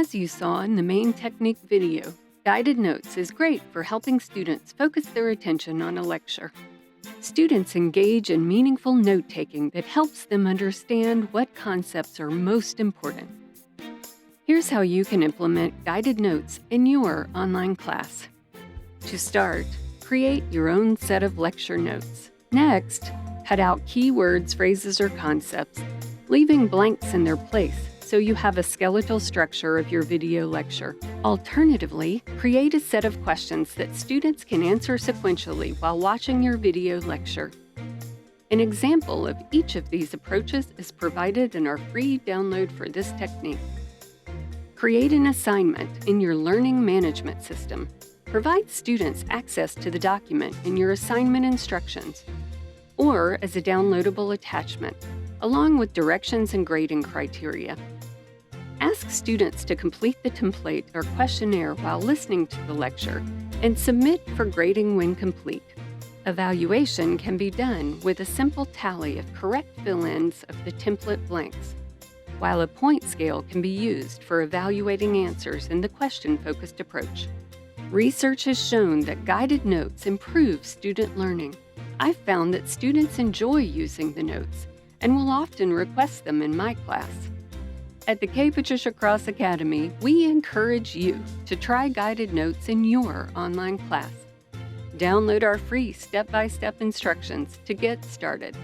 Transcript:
As you saw in the main technique video, guided notes is great for helping students focus their attention on a lecture. Students engage in meaningful note-taking that helps them understand what concepts are most important. Here's how you can implement guided notes in your online class. To start, create your own set of lecture notes. Next, cut out keywords, phrases, or concepts, leaving blanks in their place so you have a skeletal structure of your video lecture. Alternatively, create a set of questions that students can answer sequentially while watching your video lecture. An example of each of these approaches is provided in our free download for this technique. Create an assignment in your learning management system. Provide students access to the document in your assignment instructions, or as a downloadable attachment, along with directions and grading criteria. Ask students to complete the template or questionnaire while listening to the lecture and submit for grading when complete. Evaluation can be done with a simple tally of correct fill-ins of the template blanks, while a point scale can be used for evaluating answers in the question-focused approach. Research has shown that guided notes improve student learning. I've found that students enjoy using the notes and will often request them in my class. At the K. Patricia Cross Academy, we encourage you to try guided notes in your online class. Download our free step-by-step instructions to get started.